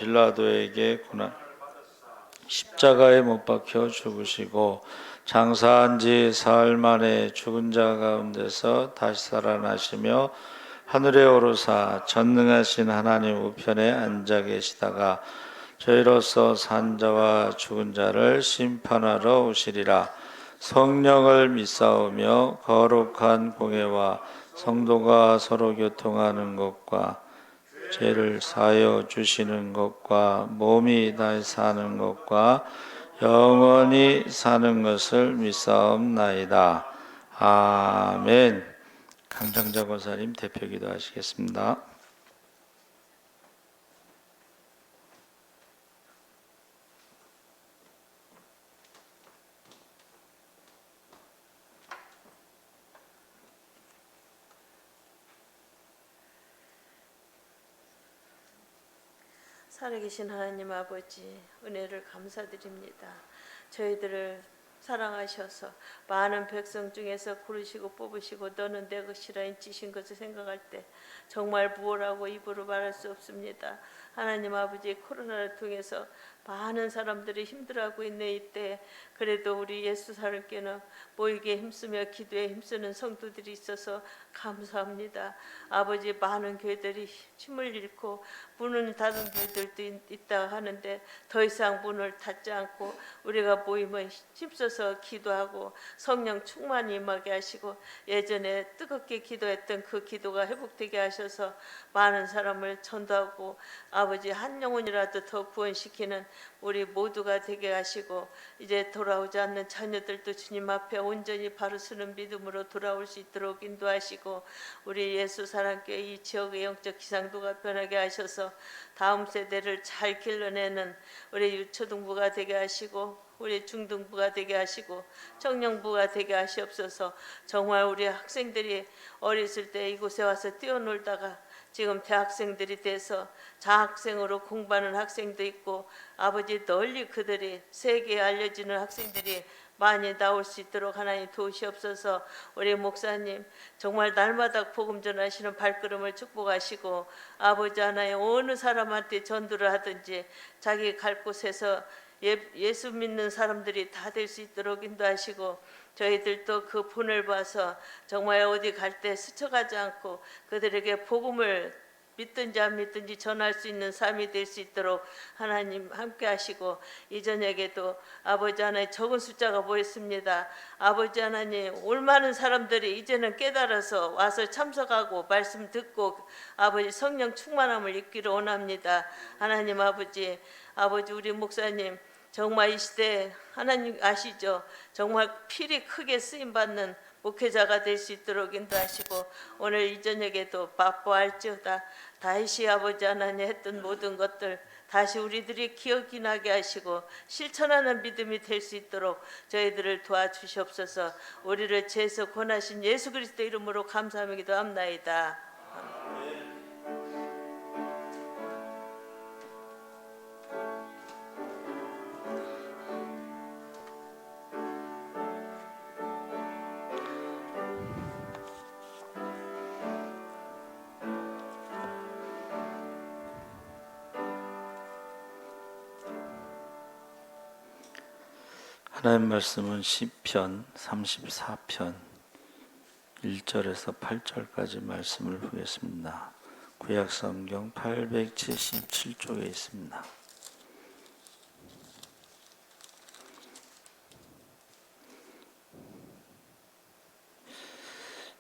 빌라도에게 십자가에 못 박혀 죽으시고 장사한 지 사흘 만에 죽은 자 가운데서 다시 살아나시며 하늘에 오르사 전능하신 하나님 우편에 앉아 계시다가 저희로서 산 자와 죽은 자를 심판하러 오시리라. 성령을 믿사오며 거룩한 공예와 성도가 서로 교통하는 것과 죄를 사하여 주시는 것과 몸이 다시 사는 것과 영원히 사는 것을 믿사옵나이다. 아멘. 강창자 권사님 대표기도 하시겠습니다. 살아계신 하나님 아버지, 은혜를 감사드립니다. 저희들을 사랑하셔서 많은 백성 중에서 고르시고 뽑으시고 너는 내 것이라 인치신 것을 생각할 때 정말 무엇라고 입으로 말할 수 없습니다. 하나님 아버지, 코로나를 통해서 많은 사람들이 힘들어하고 있는 이때 그래도 우리 예수 사람께는 모이기에 힘쓰며 기도에 힘쓰는 성도들이 있어서 감사합니다. 아버지, 많은 교회들이 힘을 잃고 문을 닫은 교회들도 있다 하는데 더 이상 문을 닫지 않고 우리가 모임을 힘써서 기도하고 성령 충만히 임하게 하시고 예전에 뜨겁게 기도했던 그 기도가 회복되게 하셔서 많은 사람을 전도하고 아버지 한 영혼이라도 더 구원시키는 우리 모두가 되게 하시고 이제 돌아오지 않는 자녀들도 주님 앞에 온전히 바로 서는 믿음으로 돌아올 수 있도록 인도하시고 우리 예수 사랑교회 이 지역의 영적 기상도가 변하게 하셔서 다음 세대를 잘 길러내는 우리 유초등부가 되게 하시고 우리 중등부가 되게 하시고 청년부가 되게 하시옵소서. 정말 우리 학생들이 어렸을 때 이곳에 와서 뛰어놀다가 지금 대학생들이 돼서 장학생으로 공부하는 학생도 있고 아버지 널리 그들이 세계에 알려지는 학생들이 많이 나올 수 있도록 하나님 도우시옵소서. 우리 목사님 정말 날마다 복음 전하시는 발걸음을 축복하시고 아버지 하나님 어느 사람한테 전도를 하든지 자기 갈 곳에서 예수 믿는 사람들이 다 될 수 있도록 인도하시고 저희들도 그 본을 봐서 정말 어디 갈 때 스쳐가지 않고 그들에게 복음을 믿든지 안 믿든지 전할 수 있는 삶이 될 수 있도록 하나님 함께 하시고 이 저녁에도 아버지 하나님 적은 숫자가 모였습니다. 아버지 하나님 올많은 사람들이 이제는 깨달아서 와서 참석하고 말씀 듣고 아버지 성령 충만함을 입기를 원합니다. 하나님 아버지 우리 목사님 정말 이 시대에 하나님 아시죠? 정말 필히 크게 쓰임받는 목회자가 될 수 있도록 인도하시고 오늘 이 저녁에도 바빠할지어다 다시 아버지 하나님 했던 모든 것들 다시 우리들이 기억이 나게 하시고 실천하는 믿음이 될 수 있도록 저희들을 도와주시옵소서. 우리를 죄에서 권하신 예수 그리스도 이름으로 감사하며 기도합나이다. 하나님 말씀은 시편 34편 1절에서 8절까지 말씀을 보겠습니다. 구약성경 877쪽에 있습니다.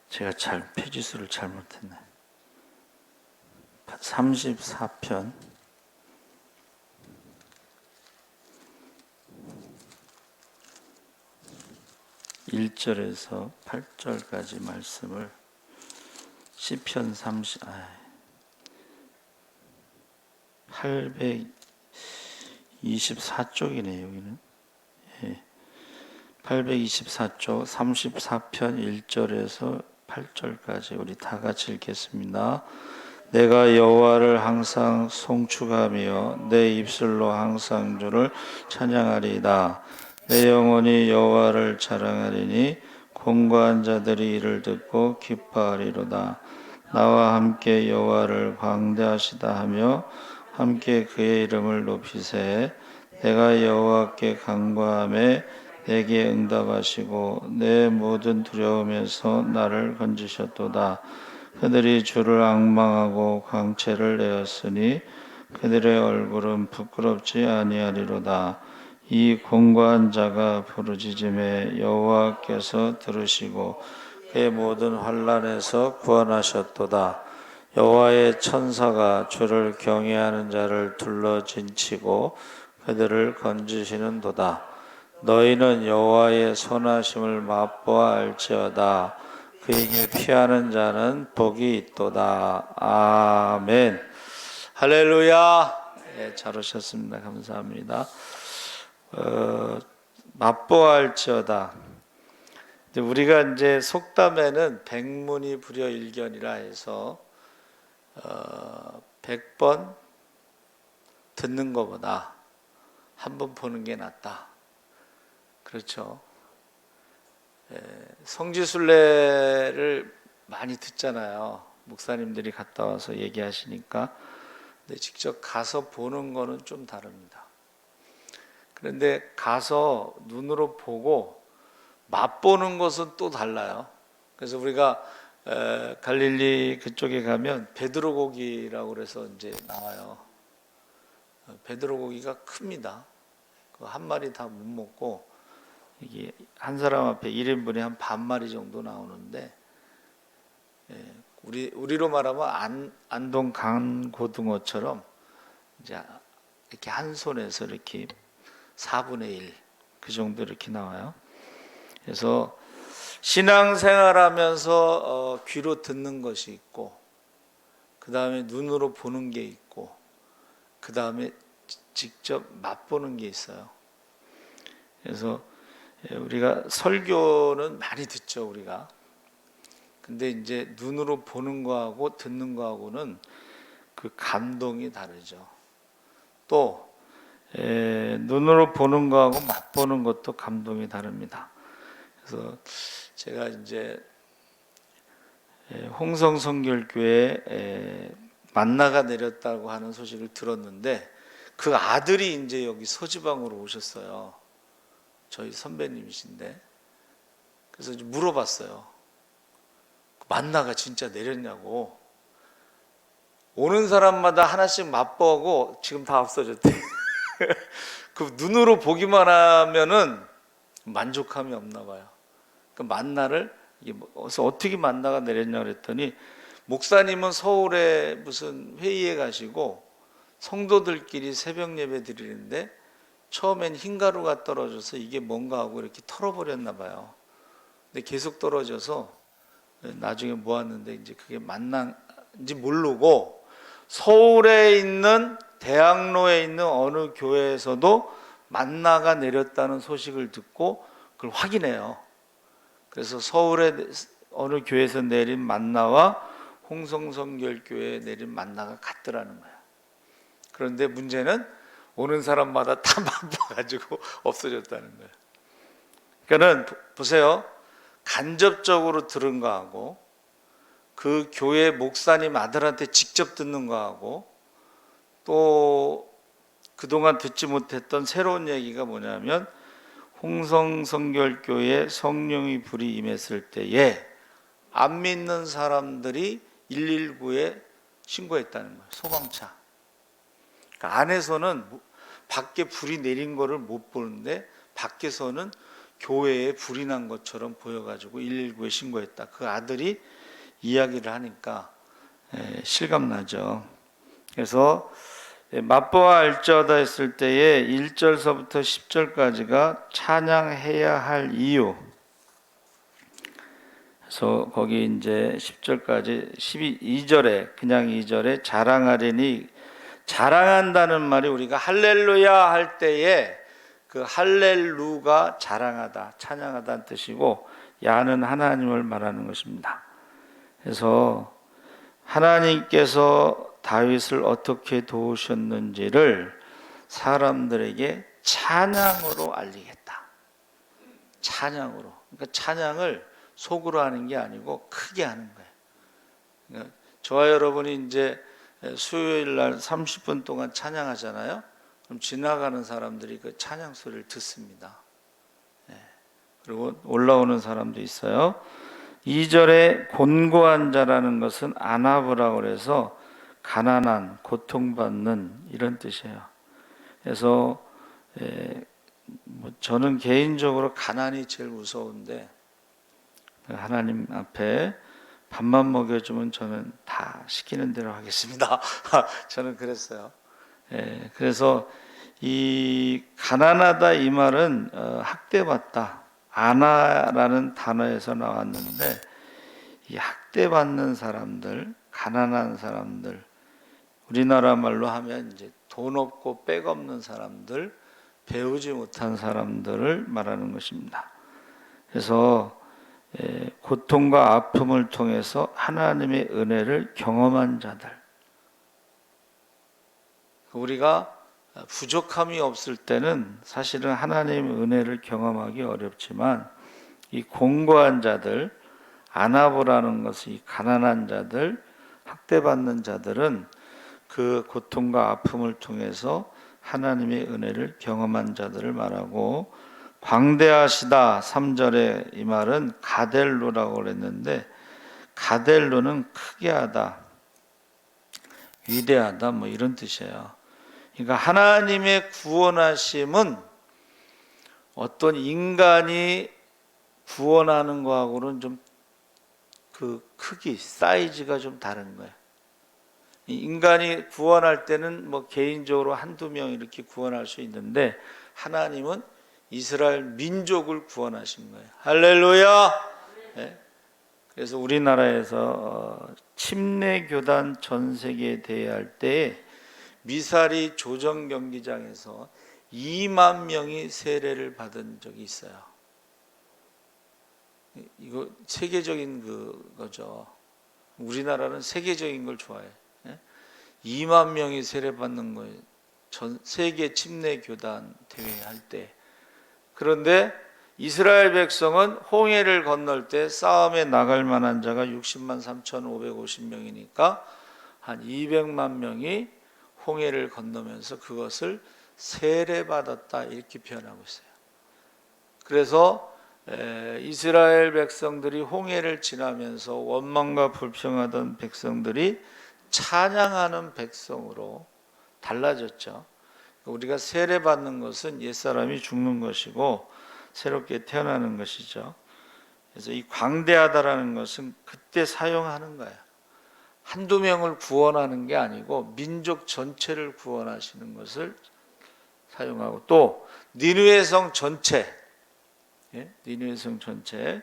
제가 페이지수를 잘못했네. 34편 1절에서 8절까지 말씀을 시편 824쪽이네요. 여기는 824쪽 34편 1절에서 8절까지 우리 다 같이 읽겠습니다. 내가 여호와를 항상 송축하며 내 입술로 항상 주를 찬양하리이다. 내 영혼이 여호와를 자랑하리니 공고한 자들이 이를 듣고 기뻐하리로다. 나와 함께 여호와를 광대하시다 하며 함께 그의 이름을 높이세. 내가 여호와께 간구하매 내게 응답하시고 내 모든 두려움에서 나를 건지셨도다. 그들이 주를 앙망하고 광채를 내었으니 그들의 얼굴은 부끄럽지 아니하리로다. 이 공고한 자가 부르짖음에 여호와께서 들으시고 그의 모든 환난에서 구원하셨도다. 여호와의 천사가 주를 경외하는 자를 둘러진치고 그들을 건지시는도다. 너희는 여호와의 선하심을 맛보아 알지어다. 그에게 피하는 자는 복이 있도다. 아멘. 할렐루야. 네, 잘 오셨습니다. 감사합니다. 맛보아 알지어다. 우리가 이제 속담에는 백문이 불여일견이라 해서 100번 듣는 것보다 한 번 보는 게 낫다. 그렇죠. 성지순례를 많이 듣잖아요. 목사님들이 갔다 와서 얘기하시니까. 근데 직접 가서 보는 거는 좀 다릅니다. 그런데 가서 눈으로 보고 맛보는 것은 또 달라요. 그래서 우리가 갈릴리 그쪽에 가면 베드로 고기라고 그래서 이제 나와요. 베드로 고기가 큽니다. 한 마리 다 못 먹고 이게 한 사람 앞에 1인분에 한 반 마리 정도 나오는데, 우리로 말하면 안동 강고등어처럼 이제 이렇게 한 손에서 이렇게 4분의 1 그 정도 이렇게 나와요. 그래서 신앙생활하면서 귀로 듣는 것이 있고, 그 다음에 눈으로 보는 게 있고, 그 다음에 직접 맛보는 게 있어요. 그래서 우리가 설교는 많이 듣죠, 우리가. 근데 이제 눈으로 보는 거하고 듣는 거하고는 그 감동이 다르죠. 또 눈으로 보는 거하고 맛보는 것도 감동이 다릅니다. 그래서 제가 이제 홍성성결교회에 만나가 내렸다고 하는 소식을 들었는데, 그 아들이 이제 여기 서지방으로 오셨어요. 저희 선배님이신데. 그래서 이제 물어봤어요. 만나가 진짜 내렸냐고. 오는 사람마다 하나씩 맛보고 지금 다 없어졌대. 그 눈으로 보기만 하면은 만족함이 없나 봐요. 그 만나를 어떻게 만나가 내렸냐 그랬더니, 목사님은 서울에 무슨 회의에 가시고 성도들끼리 새벽 예배 드리는데 처음엔 흰가루가 떨어져서 이게 뭔가 하고 이렇게 털어버렸나 봐요. 근데 계속 떨어져서 나중에 모았는데 이제 그게 만나인지 모르고 서울에 있는 대학로에 있는 어느 교회에서도 만나가 내렸다는 소식을 듣고 그걸 확인해요. 그래서 서울의 어느 교회에서 내린 만나와 홍성성결교회에 내린 만나가 같더라는 거예요. 그런데 문제는 오는 사람마다 다 맛봐가지고 없어졌다는 거예요. 그러니까는 보세요. 간접적으로 들은 거하고 그 교회 목사님 아들한테 직접 듣는 거하고 또 그동안 듣지 못했던 새로운 얘기가 뭐냐면, 홍성성결교회에 성령의 불이 임했을 때에 안 믿는 사람들이 119에 신고했다는 거예요. 소방차. 그러니까 안에서는 밖에 불이 내린 거를 못 보는데 밖에서는 교회에 불이 난 것처럼 보여가지고 119에 신고했다. 그 아들이 이야기를 하니까 실감나죠. 그래서 맛보아 알지어다 했을 때에 1절서부터 10절까지가 찬양해야 할 이유. 그래서 거기 이제 10절까지 2절에 그냥 2절에 자랑하리니, 자랑한다는 말이 우리가 할렐루야 할 때에 그 할렐루가 자랑하다, 찬양하다는 뜻이고, 야는 하나님을 말하는 것입니다. 그래서 하나님께서 다윗을 어떻게 도우셨는지를 사람들에게 찬양으로 알리겠다. 찬양으로. 그러니까 찬양을 속으로 하는 게 아니고 크게 하는 거예요. 그러니까 저와 여러분이 이제 수요일 날 30분 동안 찬양하잖아요. 그럼 지나가는 사람들이 그 찬양 소리를 듣습니다. 그리고 올라오는 사람도 있어요. 2절에 곤고한 자라는 것은 아나브라고 그래서 가난한, 고통받는 이런 뜻이에요. 그래서 저는 개인적으로 가난이 제일 무서운데 하나님 앞에 밥만 먹여주면 저는 다 시키는 대로 하겠습니다. 저는 그랬어요. 그래서 이 가난하다 이 말은 학대받다, 아나라는 단어에서 나왔는데 이 학대받는 사람들, 가난한 사람들, 우리나라 말로 하면 이제 돈 없고 백 없는 사람들, 배우지 못한 사람들을 말하는 것입니다. 그래서 고통과 아픔을 통해서 하나님의 은혜를 경험한 자들, 우리가 부족함이 없을 때는 사실은 하나님의 은혜를 경험하기 어렵지만 이 공고한 자들, 아나보라는 것은 이 가난한 자들, 학대받는 자들은 그 고통과 아픔을 통해서 하나님의 은혜를 경험한 자들을 말하고, 광대하시다 3절에 이 말은 가델로라고 그랬는데 가델로는 크게 하다, 위대하다 뭐 이런 뜻이에요. 그러니까 하나님의 구원하심은 어떤 인간이 구원하는 거하고는 좀 그 크기, 사이즈가 좀 다른 거예요. 인간이 구원할 때는 뭐 개인적으로 한두 명 이렇게 구원할 수 있는데 하나님은 이스라엘 민족을 구원하신 거예요. 할렐루야. 네. 그래서 우리나라에서 침례교단 전 세계에 대회할 때 미사리 조정 경기장에서 2만 명이 세례를 받은 적이 있어요. 이거 세계적인 그거죠. 우리나라는 세계적인 걸 좋아해. 2만 명이 세례받는 거예요. 전 세계 침례교단 대회할 때. 그런데 이스라엘 백성은 홍해를 건널 때 싸움에 나갈 만한 자가 60만 3,550명이니까 한 200만 명이 홍해를 건너면서 그것을 세례받았다 이렇게 표현하고 있어요. 그래서 이스라엘 백성들이 홍해를 지나면서 원망과 불평하던 백성들이 찬양하는 백성으로 달라졌죠. 우리가 세례받는 것은 옛사람이 죽는 것이고 새롭게 태어나는 것이죠. 그래서 이 광대하다라는 것은 그때 사용하는 거예요. 한두 명을 구원하는 게 아니고 민족 전체를 구원하시는 것을 사용하고, 또 니느웨 성 전체, 니느웨 성 전체.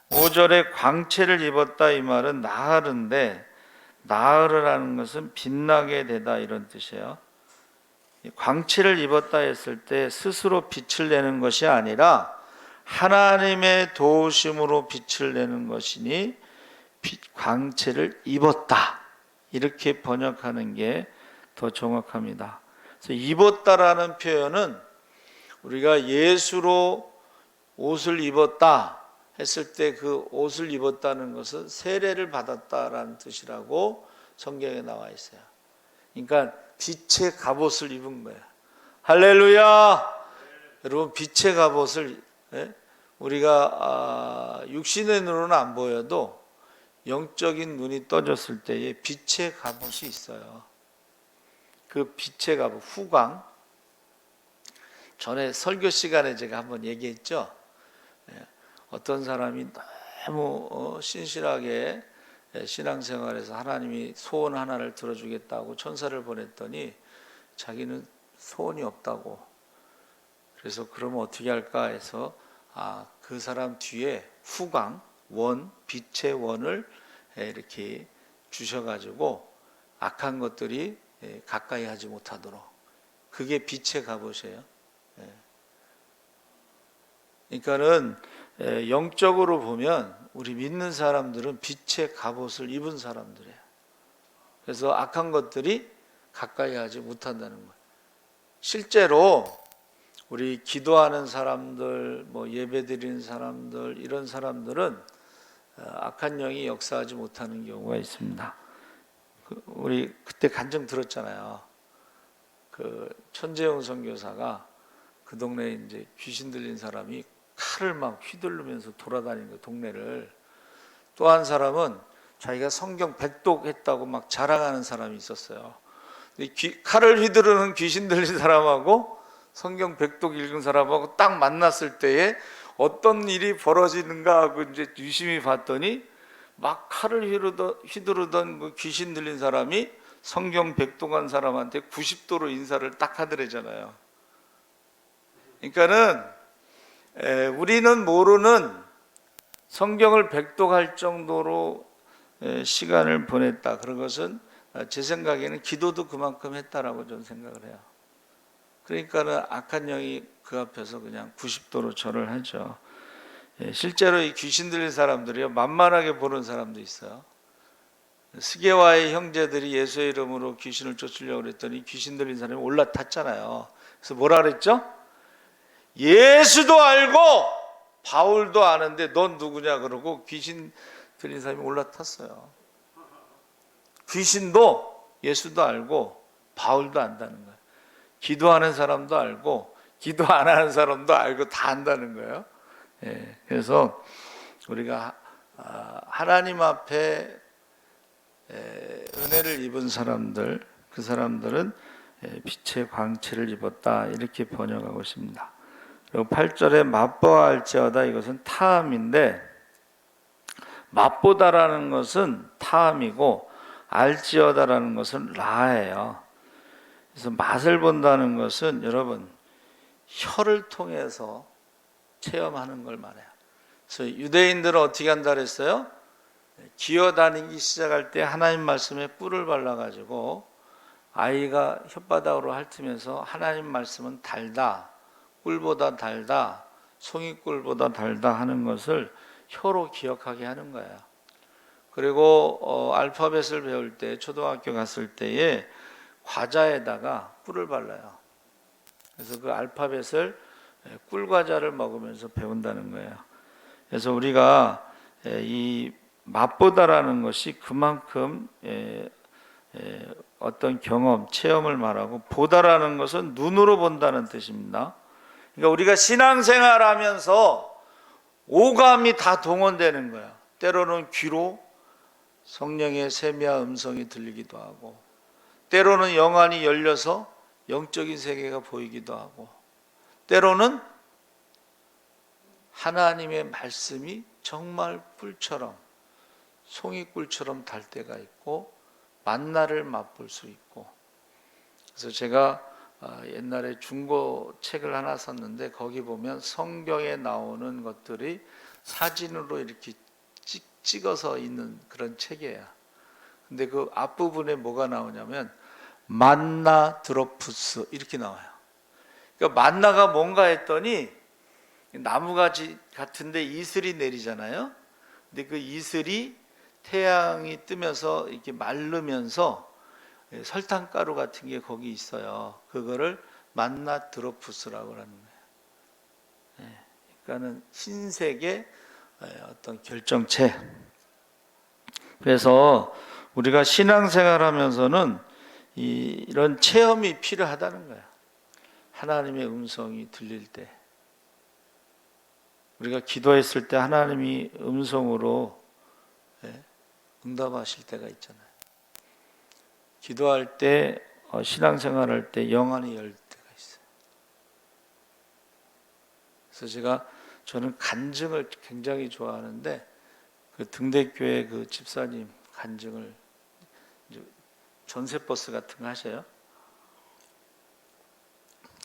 5절에 광채를 입었다 이 말은 나흘인데 나흘이라는 것은 빛나게 되다 이런 뜻이에요. 광채를 입었다 했을 때 스스로 빛을 내는 것이 아니라 하나님의 도우심으로 빛을 내는 것이니 광채를 입었다 이렇게 번역하는 게 더 정확합니다. 그래서 입었다라는 표현은 우리가 예수로 옷을 입었다 했을 때 그 옷을 입었다는 것은 세례를 받았다라는 뜻이라고 성경에 나와 있어요. 그러니까 빛의 갑옷을 입은 거예요. 할렐루야. 여러분, 빛의 갑옷을 우리가 육신의 눈으로는 안 보여도 영적인 눈이 떠졌을 때에 빛의 갑옷이 있어요. 그 빛의 갑옷, 후광. 전에 설교 시간에 제가 한번 얘기했죠. 어떤 사람이 너무 신실하게 신앙생활에서 하나님이 소원 하나를 들어주겠다고 천사를 보냈더니 자기는 소원이 없다고. 그래서 그러면 어떻게 할까 해서 그 사람 뒤에 후광, 원, 빛의 원을 이렇게 주셔가지고 악한 것들이 가까이 하지 못하도록. 그게 빛의 갑옷이에요. 그러니까는 영적으로 보면 우리 믿는 사람들은 빛의 갑옷을 입은 사람들이에요. 그래서 악한 것들이 가까이 하지 못한다는 거예요. 실제로 우리 기도하는 사람들, 뭐 예배드리는 사람들, 이런 사람들은 악한 영이 역사하지 못하는 경우가 있습니다. 우리 그때 간증 들었잖아요. 그 천재영 선교사가 그 동네에 이제 귀신 들린 사람이 칼을 막 휘두르면서 돌아다니는 그 동네를, 또 한 사람은 자기가 성경 백독했다고 막 자랑하는 사람이 있었어요. 칼을 휘두르는 귀신 들린 사람하고 성경 백독 읽은 사람하고 딱 만났을 때에 어떤 일이 벌어지는가 하고 이제 유심히 봤더니 막 칼을 휘두르던 그 귀신 들린 사람이 성경 백독한 사람한테 90도로 인사를 딱 하더래잖아요. 그러니까는 우리는 모르는 성경을 백독할 정도로 시간을 보냈다. 그런 것은 제 생각에는 기도도 그만큼 했다라고 저는 생각을 해요. 그러니까는 악한 영이 그 앞에서 그냥 90도로 절을 하죠. 실제로 이 귀신 들린 사람들이요, 만만하게 보는 사람도 있어요. 스게와의 형제들이 예수의 이름으로 귀신을 쫓으려고 그랬더니 귀신 들린 사람이 올라탔잖아요. 그래서 뭐라 그랬죠? 예수도 알고 바울도 아는데 넌 누구냐 그러고 귀신 들린 사람이 올라탔어요. 귀신도 예수도 알고 바울도 안다는 거예요. 기도하는 사람도 알고 기도 안 하는 사람도 알고 다 안다는 거예요. 그래서 우리가 하나님 앞에 은혜를 입은 사람들, 그 사람들은 빛의 광채를 입었다, 이렇게 번역하고 있습니다. 그리고 8절에 맛보아할지어다, 이것은 타함인데, 맛보다라는 것은 타함이고 알지어다라는 것은 라예요. 그래서 맛을 본다는 것은 여러분 혀를 통해서 체험하는 걸 말해요. 그래서 유대인들은 어떻게 한다 그랬어요? 기어다니기 시작할 때 하나님 말씀에 꿀을 발라가지고 아이가 혓바닥으로 핥으면서 하나님 말씀은 달다, 꿀보다 달다, 송이꿀보다 달다 하는 것을 혀로 기억하게 하는 거예요. 그리고 알파벳을 배울 때, 초등학교 갔을 때에 과자에다가 꿀을 발라요. 그래서 그 알파벳을 꿀과자를 먹으면서 배운다는 거예요. 그래서 우리가 이 맛보다라는 것이 그만큼 어떤 경험, 체험을 말하고, 보다라는 것은 눈으로 본다는 뜻입니다. 그러니까 우리가 신앙생활하면서 오감이 다 동원되는 거예요. 때로는 귀로 성령의 세미한 음성이 들리기도 하고, 때로는 영안이 열려서 영적인 세계가 보이기도 하고, 때로는 하나님의 말씀이 정말 꿀처럼, 송이꿀처럼 달 때가 있고 만나를 맛볼 수 있고. 그래서 제가 옛날에 중고 책을 하나 샀는데 거기 보면 성경에 나오는 것들이 사진으로 이렇게 찍어서 있는 그런 책이에요. 근데 그 앞부분에 뭐가 나오냐면 만나 드로푸스 이렇게 나와요. 그러니까 만나가 뭔가 했더니 나무가지 같은데 이슬이 내리잖아요. 근데 그 이슬이 태양이 뜨면서 이렇게 마르면서 설탕가루 같은 게 거기 있어요. 그거를 만나 드로푸스라고 하는 거예요. 그러니까는 흰색의 어떤 결정체. 그래서 우리가 신앙생활하면서는 이런 체험이 필요하다는 거예요. 하나님의 음성이 들릴 때, 우리가 기도했을 때 하나님이 음성으로 응답하실 때가 있잖아요. 기도할 때, 신앙생활할 때 영안이 열 때가 있어요. 그래서 저는 간증을 굉장히 좋아하는데, 그 등대교회 그 집사님 간증을, 전세버스 같은 거 하셔요.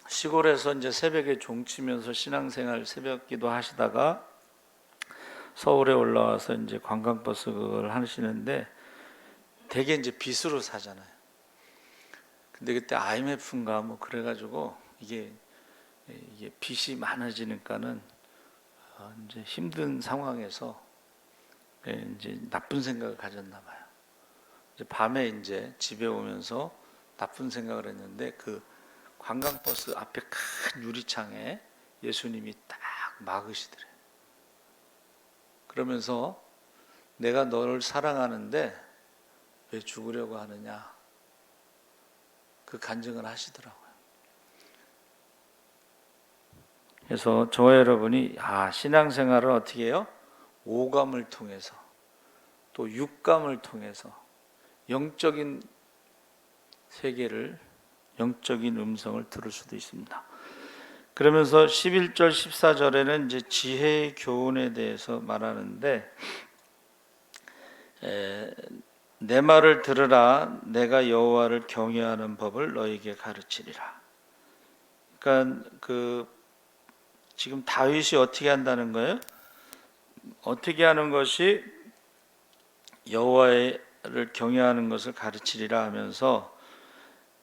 시골에서 이제 새벽에 종치면서 신앙생활 새벽 기도 하시다가 서울에 올라와서 이제 관광버스 그걸 하시는데 되게 이제 빚으로 사잖아요. 근데 그때 IMF인가 뭐 그래가지고 이게 빚이 많아지니까는 이제 힘든 상황에서 이제 나쁜 생각을 가졌나 봐요. 이제 밤에 이제 집에 오면서 나쁜 생각을 했는데 그 관광버스 앞에 큰 유리창에 예수님이 딱 막으시더래요. 그러면서 내가 너를 사랑하는데 왜 죽으려고 하느냐, 그 간증을 하시더라고요. 그래서 저와 여러분이 신앙생활을 어떻게 해요? 오감을 통해서, 또 육감을 통해서 영적인 세계를, 영적인 음성을 들을 수도 있습니다. 그러면서 11절 14절에는 이제 지혜의 교훈에 대해서 말하는데, 내 말을 들으라, 내가 여호와를 경외하는 법을 너에게 가르치리라. 그러니까 지금 다윗이 어떻게 한다는 거예요? 어떻게 하는 것이 여호와를 경외하는 것을 가르치리라 하면서,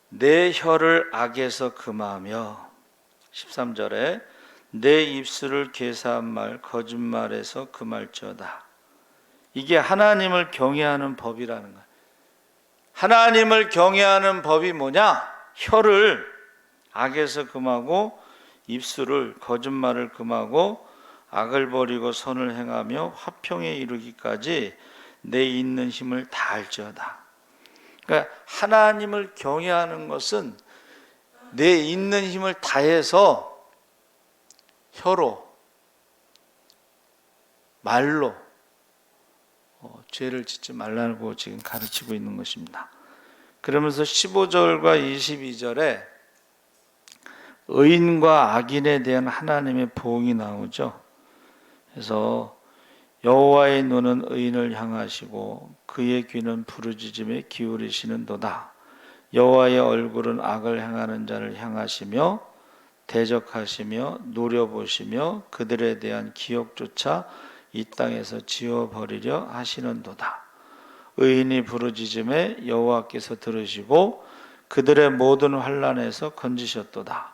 내 혀를 악에서 금하며, 13절에 내 입술을 계사한 말 거짓말에서 금할지어다. 이게 하나님을 경외하는 법이라는 거예요. 하나님을 경외하는 법이 뭐냐? 혀를 악에서 금하고 입술을, 거짓말을 금하고 악을 버리고 선을 행하며 화평에 이르기까지 내 있는 힘을 다할지어다. 그러니까 하나님을 경외하는 것은 내 있는 힘을 다해서 혀로, 말로 죄를 짓지 말라고 지금 가르치고 있는 것입니다. 그러면서 15절과 22절에 의인과 악인에 대한 하나님의 보응이 나오죠. 그래서 여호와의 눈은 의인을 향하시고 그의 귀는 부르짖음에 기울이시는도다. 여호와의 얼굴은 악을 행하는 자를 향하시며 대적하시며 노려보시며 그들에 대한 기억조차 이 땅에서 지워버리려 하시는도다. 의인이 부르짖음에 여호와께서 들으시고 그들의 모든 환난에서 건지셨도다.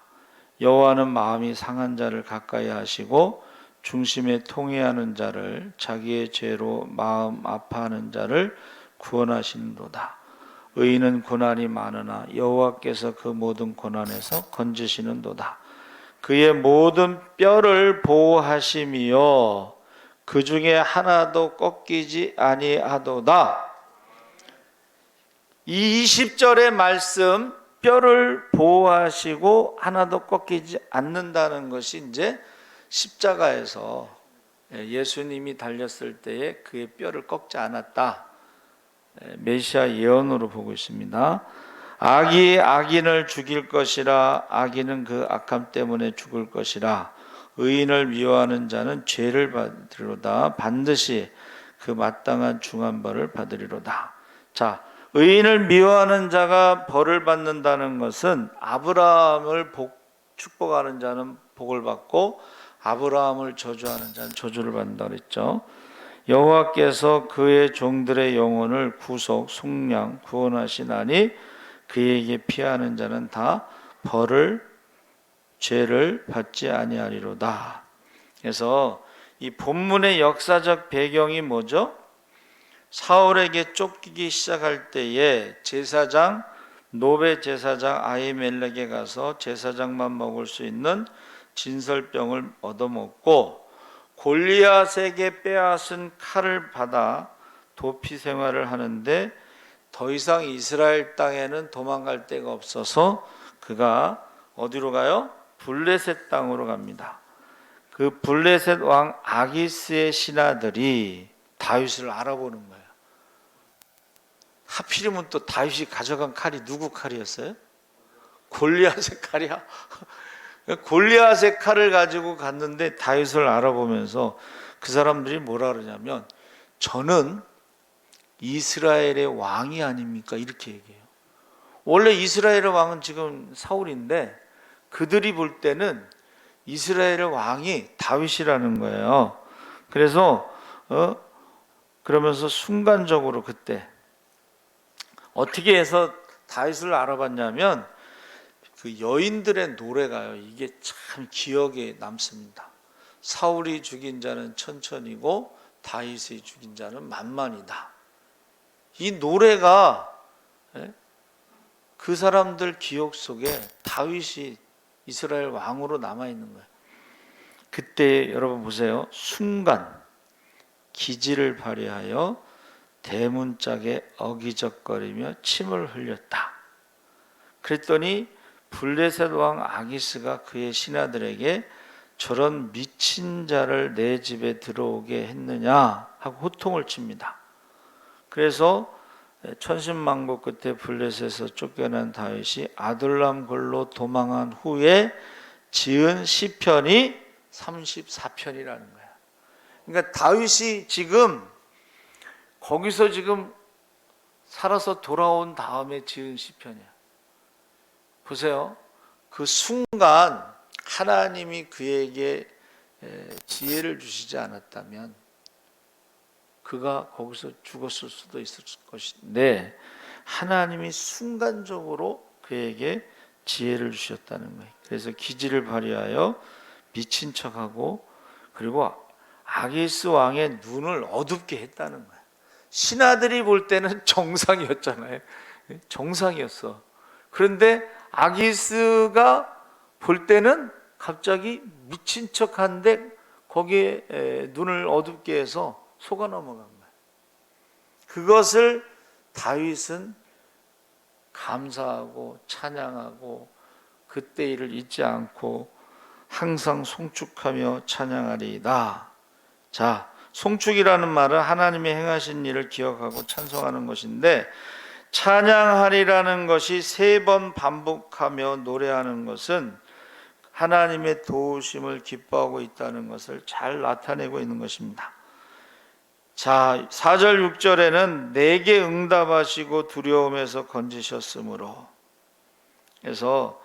여호와는 마음이 상한 자를 가까이 하시고 중심에 통회하는 자를, 자기의 죄로 마음 아파하는 자를 구원하시는도다. 의인은 고난이 많으나 여호와께서 그 모든 고난에서 건지시는도다. 그의 모든 뼈를 보호하시며 그 중에 하나도 꺾이지 아니하도다. 이 20절의 말씀, 뼈를 보호하시고 하나도 꺾이지 않는다는 것이 이제 십자가에서 예수님이 달렸을 때에 그의 뼈를 꺾지 않았다, 메시아 예언으로 보고 있습니다. 악이 악인을 죽일 것이라, 악인은 그 악함 때문에 죽을 것이라. 의인을 미워하는 자는 죄를 받으리로다. 반드시 그 마땅한 중한 벌을 받으리로다. 자, 의인을 미워하는 자가 벌을 받는다는 것은 아브라함을 축복하는 자는 복을 받고 아브라함을 저주하는 자는 저주를 받는다 그랬죠. 여호와께서 그의 종들의 영혼을 구속, 속량, 구원하시나니 그에게 피하는 자는 다 벌을, 죄를 받지 아니하리로다. 그래서 이 본문의 역사적 배경이 뭐죠? 사울에게 쫓기기 시작할 때에 제사장, 노베 제사장 아히멜렉에 가서 제사장만 먹을 수 있는 진설병을 얻어먹고 골리앗에게 빼앗은 칼을 받아 도피 생활을 하는데 더 이상 이스라엘 땅에는 도망갈 데가 없어서 그가 어디로 가요? 블레셋 땅으로 갑니다. 그 블레셋 왕 아기스의 신하들이 다윗을 알아보는 거예요. 하필이면 또 다윗이 가져간 칼이 누구 칼이었어요? 골리앗의 칼이야. 골리앗의 칼을 가지고 갔는데 다윗을 알아보면서 그 사람들이 뭐라 그러냐면, 저는 이스라엘의 왕이 아닙니까? 이렇게 얘기해요. 원래 이스라엘의 왕은 지금 사울인데 그들이 볼 때는 이스라엘의 왕이 다윗이라는 거예요. 그래서 그러면서 순간적으로 그때 어떻게 해서 다윗을 알아봤냐면 그 여인들의 노래가요, 이게 참 기억에 남습니다. 사울이 죽인 자는 천천히고 다윗이 죽인 자는 만만이다. 이 노래가 그 사람들 기억 속에 다윗이 이스라엘 왕으로 남아있는 거예요. 그때 여러분 보세요. 순간 기지를 발휘하여 대문짝에 어기적거리며 침을 흘렸다. 그랬더니 블레셋 왕 아기스가 그의 신하들에게 저런 미친 자를 내 집에 들어오게 했느냐 하고 호통을 칩니다. 그래서 천신만고 끝에 블레셋에서 쫓겨난 다윗이 아둘람 골로 도망한 후에 지은 시편이 34편이라는 거야. 그러니까 다윗이 지금 거기서 지금 살아서 돌아온 다음에 지은 시편이야. 보세요. 그 순간 하나님이 그에게 지혜를 주시지 않았다면 그가 거기서 죽었을 수도 있을 것인데 하나님이 순간적으로 그에게 지혜를 주셨다는 거예요. 그래서 기지를 발휘하여 미친 척하고 그리고 아기스 왕의 눈을 어둡게 했다는 거예요. 신하들이 볼 때는 정상이었잖아요. 정상이었어. 그런데 아기스가 볼 때는 갑자기 미친 척한데 거기에 눈을 어둡게 해서 속아 넘어간 거예요. 그것을 다윗은 감사하고 찬양하고 그때 일을 잊지 않고 항상 송축하며 찬양하리이다. 자, 송축이라는 말은 하나님의 행하신 일을 기억하고 찬송하는 것인데 찬양하리라는 것이 3번 반복하며 노래하는 것은 하나님의 도우심을 기뻐하고 있다는 것을 잘 나타내고 있는 것입니다. 자, 4절 6절에는 내게 응답하시고 두려움에서 건지셨으므로. 그래서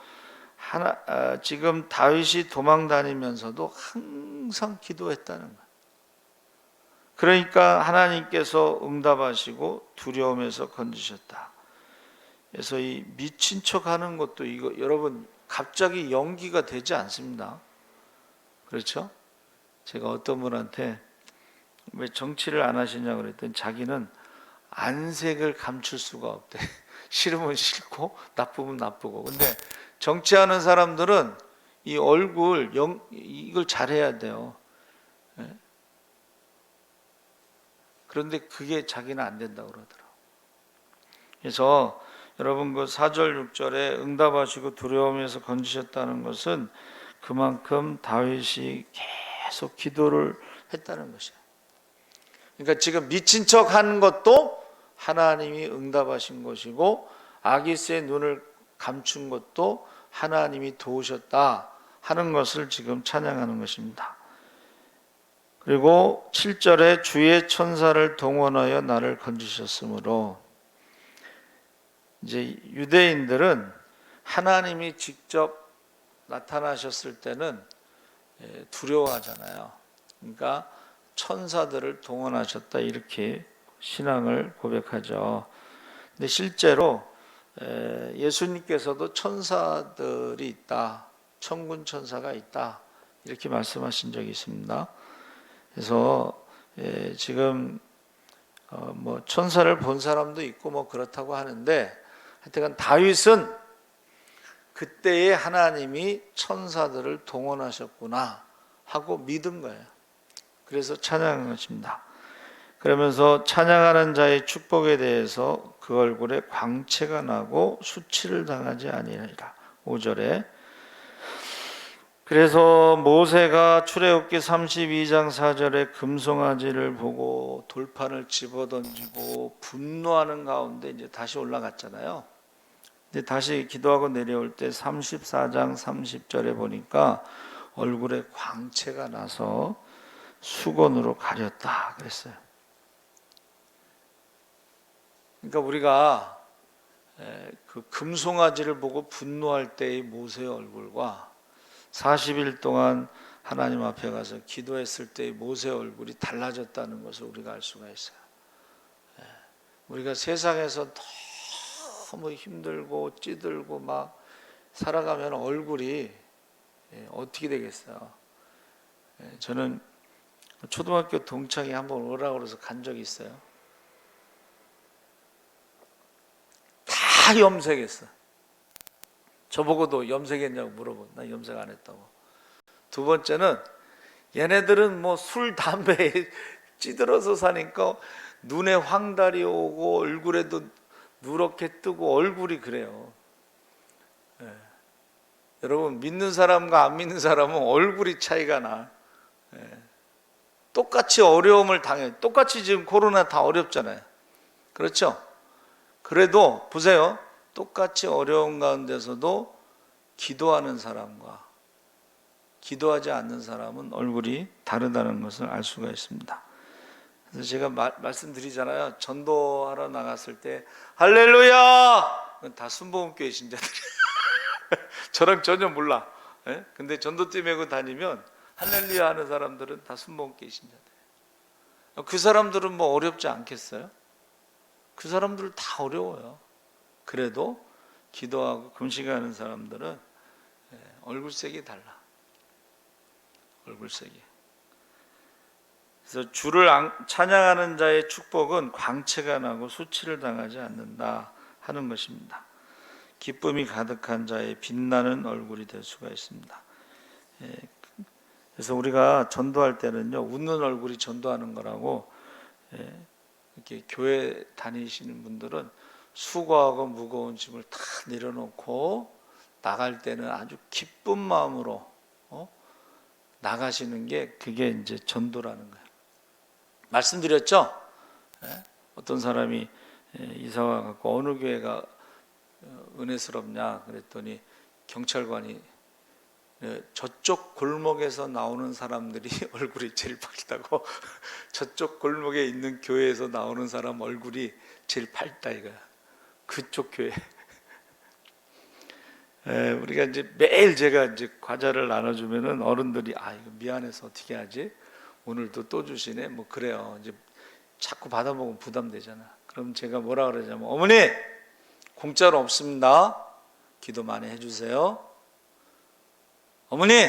지금 다윗이 도망 다니면서도 항상 기도했다는 거예요. 그러니까 하나님께서 응답하시고 두려움에서 건지셨다. 그래서 이 미친 척하는 것도 이거 여러분 갑자기 연기가 되지 않습니다. 그렇죠? 제가 어떤 분한테 왜 정치를 안 하시냐고 그랬더니 자기는 안색을 감출 수가 없대. 싫으면 싫고 나쁘면 나쁘고. 근데 정치하는 사람들은 이 얼굴 이걸 잘해야 돼요. 그런데 그게 자기는 안 된다고 그러더라고요. 그래서 여러분 그 4절 6절에 응답하시고 두려움에서 건지셨다는 것은 그만큼 다윗이 계속 기도를 했다는 것이에요. 그러니까 지금 미친 척 하는 것도 하나님이 응답하신 것이고 아기스의 눈을 감춘 것도 하나님이 도우셨다 하는 것을 지금 찬양하는 것입니다. 그리고 7절에 주의 천사를 동원하여 나를 건지셨으므로 이제 유대인들은 하나님이 직접 나타나셨을 때는 두려워하잖아요. 그러니까 천사들을 동원하셨다 이렇게 신앙을 고백하죠. 근데 실제로 예수님께서도 천사들이 있다, 천군 천사가 있다 이렇게 말씀하신 적이 있습니다. 그래서 지금 뭐 천사를 본 사람도 있고 뭐 그렇다고 하는데 하여튼 다윗은 그때의 하나님이 천사들을 동원하셨구나 하고 믿은 거예요. 그래서 찬양한 것입니다. 그러면서 찬양하는 자의 축복에 대해서 그 얼굴에 광채가 나고 수치를 당하지 아니하리라. 5절에 그래서 모세가 출애굽기 32장 4절에 금송아지를 보고 돌판을 집어던지고 분노하는 가운데 이제 다시 올라갔잖아요. 근데 다시 기도하고 내려올 때 34장 30절에 보니까 얼굴에 광채가 나서 수건으로 가렸다 그랬어요. 그러니까 우리가 그 금송아지를 보고 분노할 때의 모세의 얼굴과 40일 동안 하나님 앞에 가서 기도했을 때의 모세의 얼굴이 달라졌다는 것을 우리가 알 수가 있어요. 우리가 세상에서 너무 힘들고 찌들고 막 살아가면 얼굴이 어떻게 되겠어요? 저는 초등학교 동창이 한번 오라고 그래서 간 적이 있어요. 다 염색했어. 저보고도 염색했냐고 물어보고 나 염색 안 했다고. 두 번째는 얘네들은 뭐 술 담배에 찌들어서 사니까 눈에 황달이 오고 얼굴에도 누렇게 뜨고 얼굴이 그래요. 예. 여러분 믿는 사람과 안 믿는 사람은 얼굴이 차이가 나. 예. 똑같이 어려움을 당해. 똑같이 지금 코로나 다 어렵잖아요. 그렇죠? 그래도 보세요. 똑같이 어려운 가운데서도 기도하는 사람과 기도하지 않는 사람은 얼굴이 다르다는 것을 알 수가 있습니다. 그래서 제가 말씀드리잖아요. 전도하러 나갔을 때 할렐루야! 다 순복음교회 신자들이 저랑 전혀 몰라. 예? 근데 전도팀 메고 다니면 할렐루야 하는 사람들은 다 순복음교회 신자들. 그 사람들은 뭐 어렵지 않겠어요? 그 사람들 다 어려워요. 그래도 기도하고 금식하는 사람들은 얼굴색이 달라. 얼굴색이. 그래서 주를 찬양하는 자의 축복은 광채가 나고 수치를 당하지 않는다 하는 것입니다. 기쁨이 가득한 자의 빛나는 얼굴이 될 수가 있습니다. 그래서 우리가 전도할 때는요, 웃는 얼굴이 전도하는 거라고. 이렇게 교회 다니시는 분들은 수고하고 무거운 짐을 다 내려놓고 나갈 때는 아주 기쁜 마음으로 나가시는 게 그게 이제 전도라는 거예요. 말씀드렸죠? 어떤 사람이 이사 와갖고 어느 교회가 은혜스럽냐 그랬더니 경찰관이 저쪽 골목에서 나오는 사람들이 얼굴이 제일 밝다고. 저쪽 골목에 있는 교회에서 나오는 사람 얼굴이 제일 밝다 이거야. 그쪽 교회. 우리가 이제 매일 제가 이제 과자를 나눠주면은 어른들이 이거 미안해서 어떻게 하지? 오늘도 또 주시네. 뭐 그래요. 이제 자꾸 받아먹으면 부담되잖아. 그럼 제가 뭐라 그러냐면 어머니 공짜로 없습니다. 기도 많이 해주세요. 어머니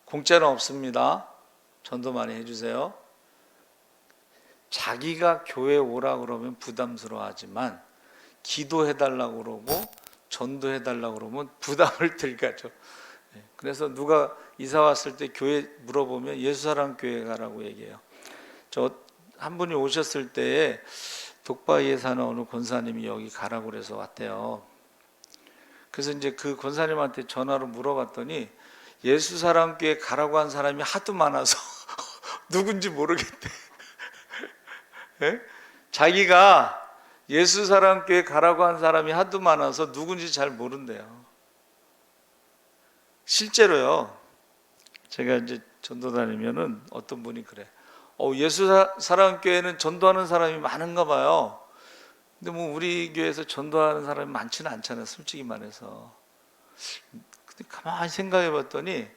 공짜는 없습니다. 전도 많이 해주세요. 자기가 교회 오라 그러면 부담스러워하지만 기도해달라고 그러고 전도해달라고 그러면 부담을 들가죠. 그래서 누가 이사 왔을 때 교회 물어보면 예수사랑 교회 가라고 얘기해요. 저 한 분이 오셨을 때에 독바이에 사는 어느 권사님이 여기 가라고 그래서 왔대요. 그래서 이제 그 권사님한테 전화로 물어봤더니 예수사랑교회 가라고 한 사람이 하도 많아서 누군지 모르겠대. 자기가 예수사랑교회 가라고 한 사람이 하도 많아서 누군지 잘 모른대요. 실제로요. 제가 이제 전도 다니면은 어떤 분이 그래. 예수사랑교회는 전도하는 사람이 많은가 봐요. 근데 뭐 우리 교회에서 전도하는 사람이 많지는 않잖아요. 솔직히 말해서. 근데 가만히 생각해 봤더니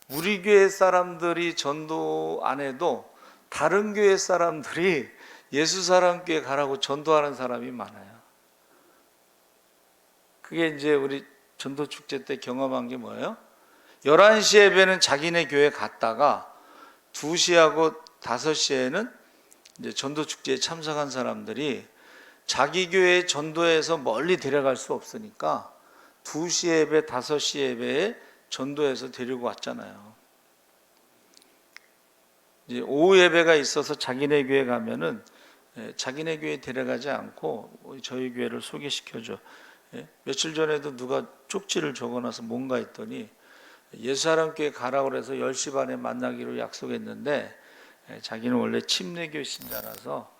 우리 교회 사람들이 전도 안 해도 다른 교회 사람들이 예수사랑교회 가라고 전도하는 사람이 많아요. 그게 이제 우리 전도축제 때 경험한 게 뭐예요? 11시 예배는 자기네 교회 갔다가 2시하고 5시에는 이제 전도축제에 참석한 사람들이 자기 교회 전도해서 멀리 데려갈 수 없으니까 2시 예배, 5시 예배에 전도해서 데리고 왔잖아요. 이제 오후 예배가 있어서 자기네 교회 가면은 자기네 교회 데려가지 않고 저희 교회를 소개시켜줘. 며칠 전에도 누가 쪽지를 적어놔서 뭔가 했더니 예수사랑교회 가라고 그래서 10시 반에 만나기로 약속했는데 자기는 원래 침례교 신자라서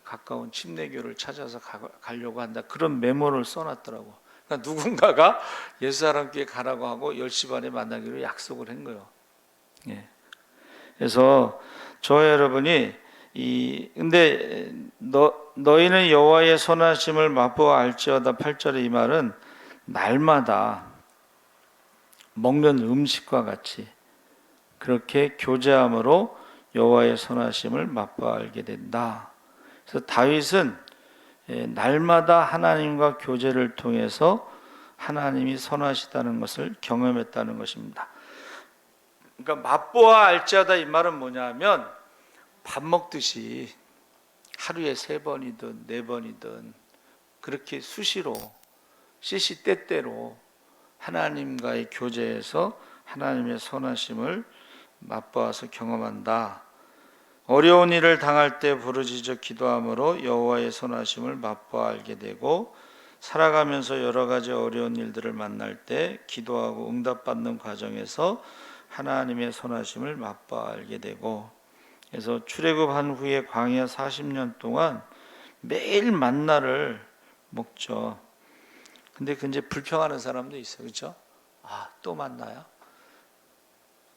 가까운 침례교를 찾아서 가려고 한다. 그런 메모를 써놨더라고. 그러니까 누군가가 예수사랑교회 가라고 하고 10시 반에 만나기로 약속을 한 거예요. 그래서 저 여러분이 근데 너희는 여호와의 선하심을 맛보아 알지어다 8절의 이 말은 날마다 먹는 음식과 같이 그렇게 교제함으로 여호와의 선하심을 맛보아 알게 된다. 그래서 다윗은 날마다 하나님과 교제를 통해서 하나님이 선하시다는 것을 경험했다는 것입니다. 그러니까 맛보아 알지어다 이 말은 뭐냐면 밥 먹듯이 하루에 3번이든 4번이든 그렇게 수시로 시시때때로 하나님과의 교제에서 하나님의 선하심을 맛보아서 경험한다. 어려운 일을 당할 때 부르짖어 기도함으로 여호와의 선하심을 맛보아 알게 되고 살아가면서 여러 가지 어려운 일들을 만날 때 기도하고 응답받는 과정에서 하나님의 선하심을 맛보아 알게 되고, 그래서 출애굽한 후에 광야 40년 동안 매일 만나를 먹죠. 근데 그 이제 불평하는 사람도 있어요. 그렇죠? 아, 또 만나요?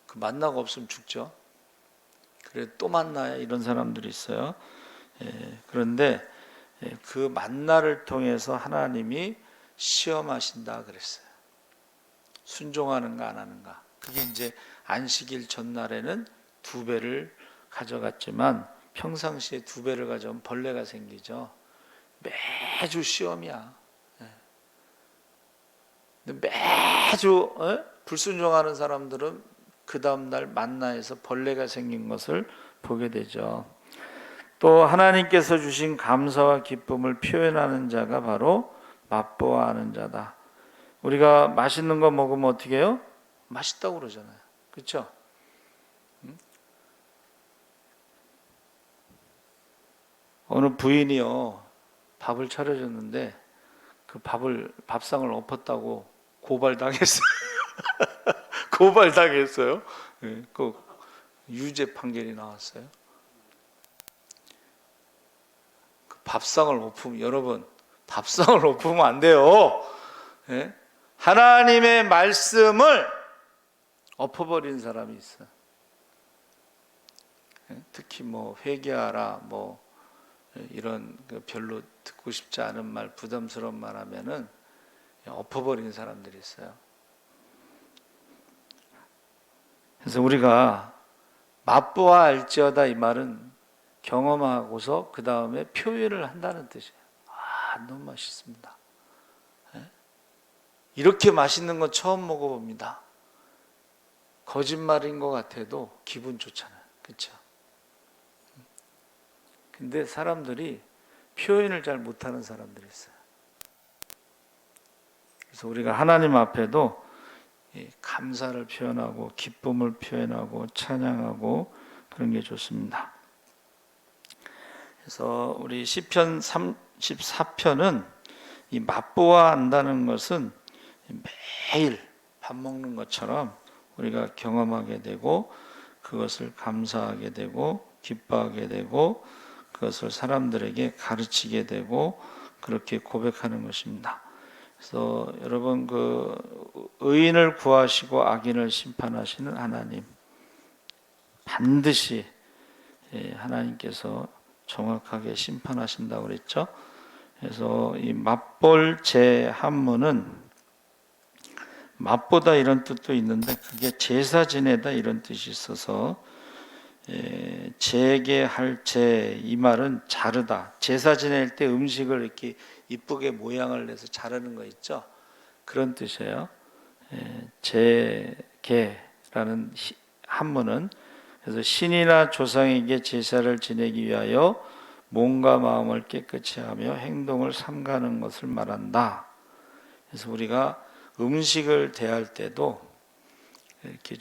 그 만나가 없으면 죽죠. 그래 또 만나야 이런 사람들이 있어요. 그런데 그 만나를 통해서 하나님이 시험하신다 그랬어요. 순종하는가 안 하는가. 그게 이제 안식일 전날에는 2배를 가져갔지만 평상시에 2배를 가져오면 벌레가 생기죠. 매주 시험이야. 근데 매주 불순종하는 사람들은 그 다음날 만나에서 벌레가 생긴 것을 보게 되죠. 또 하나님께서 주신 감사와 기쁨을 표현하는 자가 바로 맛보아하는 자다. 우리가 맛있는 거 먹으면 어떻게 해요? 맛있다고 그러잖아요. 그렇죠? 어느 부인이요, 밥을 차려줬는데 그 밥상을 엎었다고 고발당했어요. 고발당했어요. 그 유죄 판결이 나왔어요. 그 밥상을 엎으면, 여러분, 밥상을 엎으면 안 돼요. 하나님의 말씀을 엎어버린 사람이 있어요. 특히 뭐 회개하라, 뭐 이런 별로 듣고 싶지 않은 말, 부담스러운 말 하면은 엎어버린 사람들이 있어요. 그래서 우리가 맛보아 알지어다, 이 말은 경험하고서 그 다음에 표현을 한다는 뜻이에요. 아, 너무 맛있습니다. 이렇게 맛있는 건 처음 먹어봅니다. 거짓말인 것 같아도 기분 좋잖아요. 그렇죠? 근데 사람들이 표현을 잘 못하는 사람들이 있어요. 그래서 우리가 하나님 앞에도 감사를 표현하고 기쁨을 표현하고 찬양하고 그런 게 좋습니다. 그래서 우리 시편 34편은 이 맛보아 안다는 것은 매일 밥 먹는 것처럼 우리가 경험하게 되고 그것을 감사하게 되고 기뻐하게 되고 그것을 사람들에게 가르치게 되고 그렇게 고백하는 것입니다. 그래서 여러분, 그 의인을 구하시고 악인을 심판하시는 하나님, 반드시 하나님께서 정확하게 심판하신다고 그랬죠. 그래서 이 맛볼 제 한문은 맛보다 이런 뜻도 있는데 그게 제사 지내다 이런 뜻이 있어서 재게할 제, 이 말은 자르다. 제사 지낼 때 음식을 이렇게 이쁘게 모양을 내서 자르는 거 있죠. 그런 뜻이에요. 재게라는 한문은 그래서 신이나 조상에게 제사를 지내기 위하여 몸과 마음을 깨끗이 하며 행동을 삼가는 것을 말한다. 그래서 우리가 음식을 대할 때도 이렇게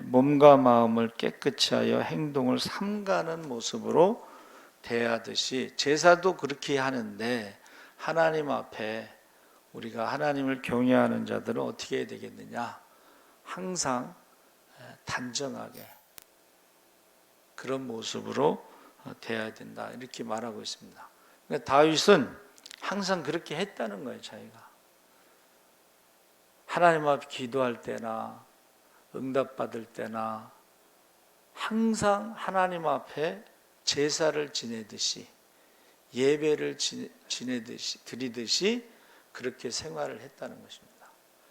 몸과 마음을 깨끗이 하여 행동을 삼가는 모습으로 대하듯이 제사도 그렇게 하는데 하나님 앞에 우리가 하나님을 경외하는 자들은 어떻게 해야 되겠느냐? 항상 단정하게 그런 모습으로 대해야 된다, 이렇게 말하고 있습니다. 그러니까 다윗은 항상 그렇게 했다는 거예요. 자기가 하나님 앞에 기도할 때나 응답받을 때나 항상 하나님 앞에 제사를 지내듯이 예배를 지내듯이 드리듯이 그렇게 생활을 했다는 것입니다.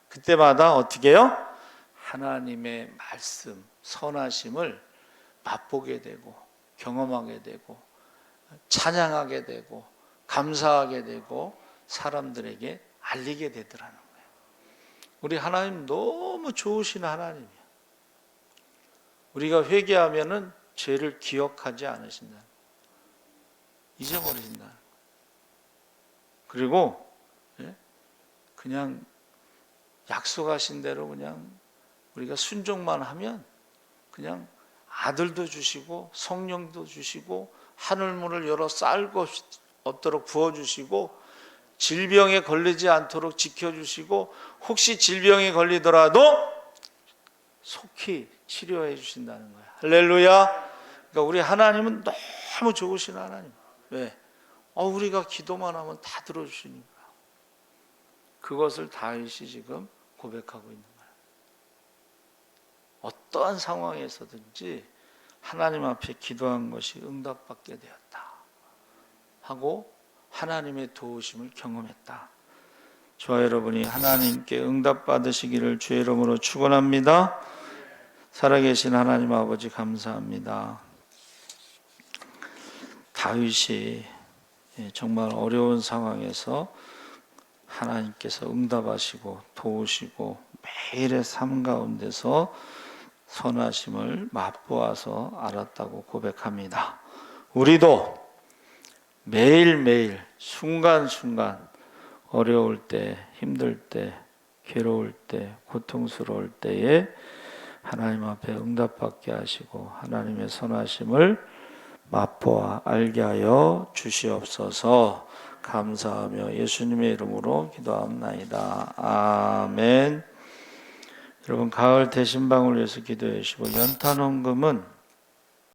그때마다 어떻게 해요? 하나님의 말씀, 선하심을 맛보게 되고 경험하게 되고 찬양하게 되고 감사하게 되고 사람들에게 알리게 되더라는 거예요. 우리 하나님 너무 좋으신 하나님이에요. 우리가 회개하면은 죄를 기억하지 않으신다, 잊어버리신다. 그리고 그냥 약속하신 대로 그냥 우리가 순종만 하면 그냥 아들도 주시고 성령도 주시고 하늘문을 열어 쌀 것 없도록 부어주시고 질병에 걸리지 않도록 지켜주시고 혹시 질병에 걸리더라도 속히 치료해 주신다는 거야. 할렐루야. 그러니까 우리 하나님은 너무 좋으신 하나님. 왜? 우리가 기도만 하면 다 들어주시니까. 그것을 다윗이 지금 고백하고 있는 거야. 어떠한 상황에서든지 하나님 앞에 기도한 것이 응답받게 되었다 하고 하나님의 도우심을 경험했다. 저와 여러분이 하나님께 응답받으시기를 주의 이름으로 축원합니다. 살아계신 하나님 아버지 감사합니다. 다윗이 정말 어려운 상황에서 하나님께서 응답하시고 도우시고 매일의 삶 가운데서 선하심을 맛보아서 알았다고 고백합니다. 우리도 매일매일 순간순간 어려울 때, 힘들 때, 괴로울 때, 고통스러울 때에 하나님 앞에 응답받게 하시고 하나님의 선하심을 맛보아 알게 하여 주시옵소서. 감사하며 예수님의 이름으로 기도합나이다. 아멘. 여러분 가을 대신방을 위해서 기도해 주시고 연탄 헌금은